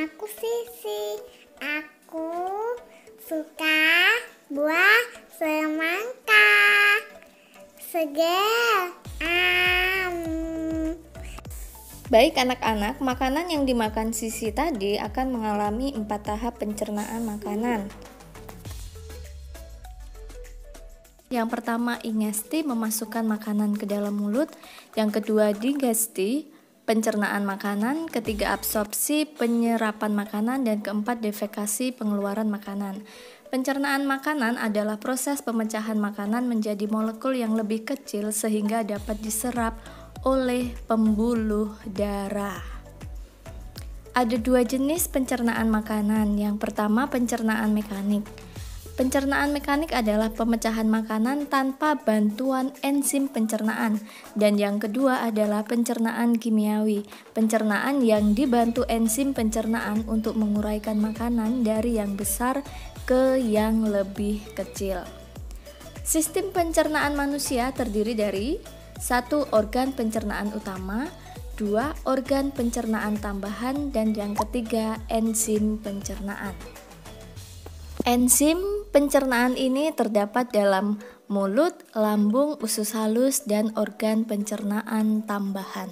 Namaku Sisi. Aku suka buah semangka. Seger. Baik anak-anak, makanan yang dimakan Sisi tadi akan mengalami 4 tahap pencernaan makanan. Yang pertama, ingesti, memasukkan makanan ke dalam mulut. Yang kedua, digesti, pencernaan makanan. Ketiga, absorpsi, penyerapan makanan. Dan keempat, defekasi, pengeluaran makanan. Pencernaan makanan adalah proses pemecahan makanan menjadi molekul yang lebih kecil sehingga dapat diserap oleh pembuluh darah. Ada 2 jenis pencernaan makanan. Yang pertama, pencernaan mekanik. Pencernaan mekanik adalah pemecahan makanan tanpa bantuan enzim pencernaan. Dan yang kedua adalah pencernaan kimiawi. Pencernaan yang dibantu enzim pencernaan untuk menguraikan makanan dari yang besar ke yang lebih kecil. Sistem pencernaan manusia terdiri dari 1. Organ pencernaan utama, 2. Organ pencernaan tambahan, dan yang ketiga enzim pencernaan. Enzim pencernaan ini terdapat dalam mulut, lambung, usus halus, dan organ pencernaan tambahan.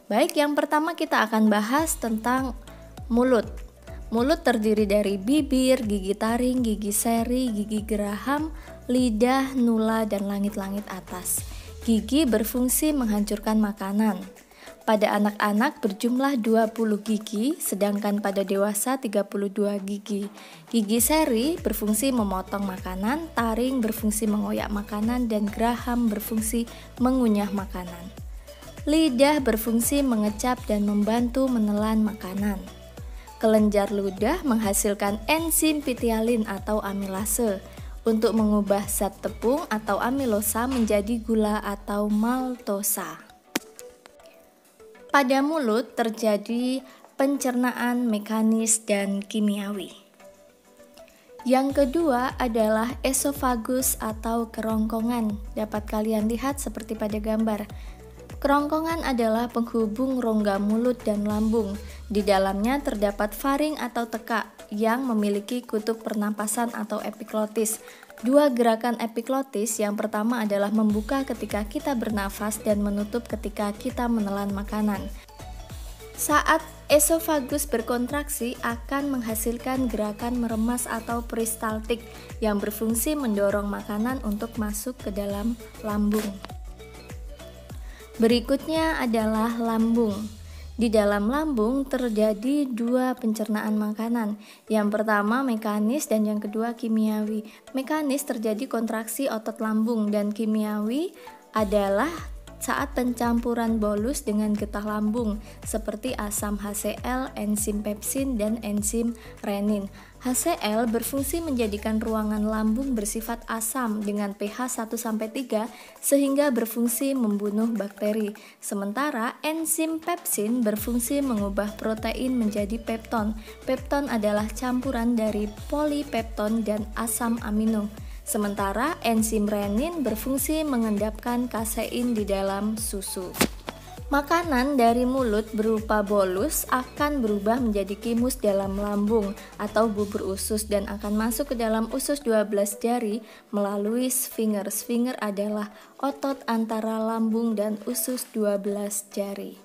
Baik, yang pertama kita akan bahas tentang mulut. Mulut terdiri dari bibir, gigi taring, gigi seri, gigi geraham, lidah, nula, dan langit-langit atas. Gigi berfungsi menghancurkan makanan. Pada anak-anak berjumlah 20 gigi, sedangkan pada dewasa 32 gigi. Gigi seri berfungsi memotong makanan, taring berfungsi mengoyak makanan, dan geraham berfungsi mengunyah makanan. Lidah berfungsi mengecap dan membantu menelan makanan. Kelenjar ludah menghasilkan enzim pitialin atau amilase untuk mengubah zat tepung atau amilosa menjadi gula atau maltosa. Pada mulut terjadi pencernaan mekanis dan kimiawi. Yang kedua adalah esofagus atau kerongkongan. Dapat kalian lihat seperti pada gambar. Kerongkongan adalah penghubung rongga mulut dan lambung. Di dalamnya terdapat faring atau tekak yang memiliki kutub pernapasan atau epiglotis. 2 gerakan epiglotis, yang pertama adalah membuka ketika kita bernafas dan menutup ketika kita menelan makanan. Saat esofagus berkontraksi akan menghasilkan gerakan meremas atau peristaltik yang berfungsi mendorong makanan untuk masuk ke dalam lambung. Berikutnya adalah lambung. Di dalam lambung terjadi 2 pencernaan makanan. Yang pertama mekanis dan yang kedua kimiawi. Mekanis terjadi kontraksi otot lambung dan kimiawi adalah saat pencampuran bolus dengan getah lambung seperti asam HCl, enzim pepsin, dan enzim renin. HCl berfungsi menjadikan ruangan lambung bersifat asam dengan pH 1-3 sehingga berfungsi membunuh bakteri. Sementara enzim pepsin berfungsi mengubah protein menjadi pepton. Pepton adalah campuran dari polipepton dan asam amino. Sementara enzim renin berfungsi mengendapkan kasein di dalam susu. Makanan dari mulut berupa bolus akan berubah menjadi kimus dalam lambung atau bubur usus dan akan masuk ke dalam usus 12 jari melalui sphincter. Sphincter adalah otot antara lambung dan usus 12 jari.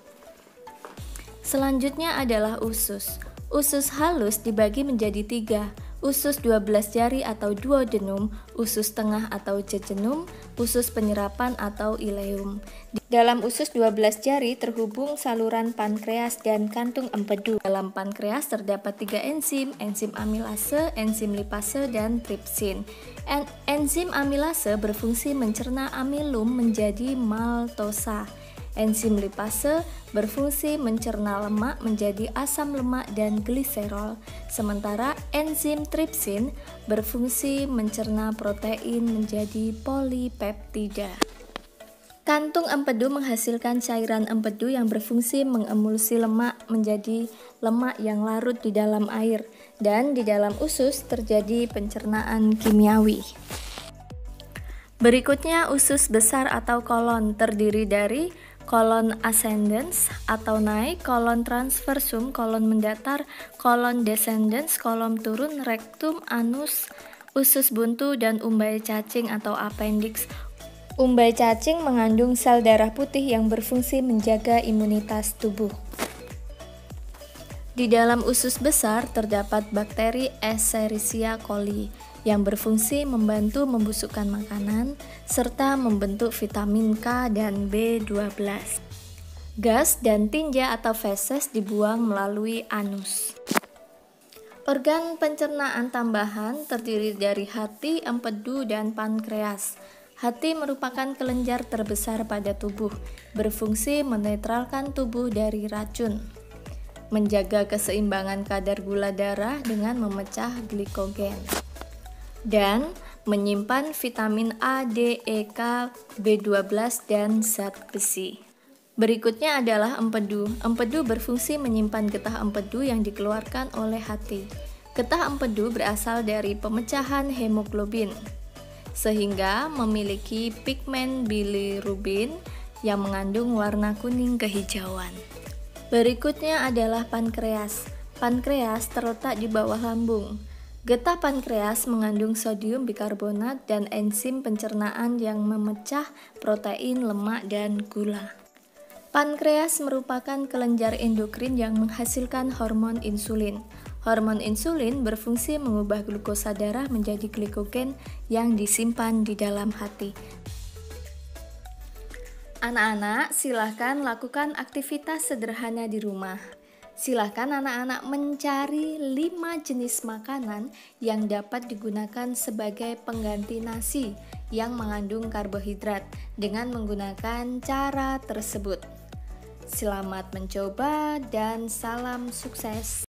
Selanjutnya adalah usus. Usus halus dibagi menjadi 3. Usus 12 jari atau duodenum, usus tengah atau jejunum, usus penyerapan atau ileum. Dalam usus 12 jari terhubung saluran pankreas dan kantung empedu. Dalam pankreas terdapat 3 enzim, enzim amilase, enzim lipase, dan tripsin. Enzim amilase berfungsi mencerna amilum menjadi maltosa. Enzim lipase berfungsi mencerna lemak menjadi asam lemak dan gliserol, sementara enzim tripsin berfungsi mencerna protein menjadi polipeptida. Kantung empedu menghasilkan cairan empedu yang berfungsi mengemulsi lemak menjadi lemak yang larut di dalam air, dan di dalam usus terjadi pencernaan kimiawi. Berikutnya usus besar atau kolon terdiri dari kolon ascendens atau naik, kolon transversum, kolon mendatar, kolon descendens, kolon turun, rektum, anus, usus buntu, dan umbai cacing atau appendix. Umbai cacing mengandung sel darah putih yang berfungsi menjaga imunitas tubuh. Di dalam usus besar terdapat bakteri Escherichia coli yang berfungsi membantu membusukkan makanan serta membentuk vitamin K dan B12. Gas dan tinja atau feses dibuang melalui anus. Organ pencernaan tambahan terdiri dari hati, empedu, dan pankreas. Hati merupakan kelenjar terbesar pada tubuh, berfungsi menetralkan tubuh dari racun, menjaga keseimbangan kadar gula darah dengan memecah glikogen, dan menyimpan vitamin A, D, E, K, B12, dan zat besi. Berikutnya adalah empedu. Empedu berfungsi menyimpan getah empedu yang dikeluarkan oleh hati. Getah empedu berasal dari pemecahan hemoglobin, sehingga memiliki pigmen bilirubin yang mengandung warna kuning kehijauan. Berikutnya adalah pankreas. Pankreas terletak di bawah lambung. Getah pankreas mengandung sodium bikarbonat dan enzim pencernaan yang memecah protein, lemak, dan gula. Pankreas merupakan kelenjar endokrin yang menghasilkan hormon insulin. Hormon insulin berfungsi mengubah glukosa darah menjadi glikogen yang disimpan di dalam hati. Anak-anak, silahkan lakukan aktivitas sederhana di rumah. Silahkan anak-anak mencari 5 jenis makanan yang dapat digunakan sebagai pengganti nasi yang mengandung karbohidrat dengan menggunakan cara tersebut. Selamat mencoba dan salam sukses.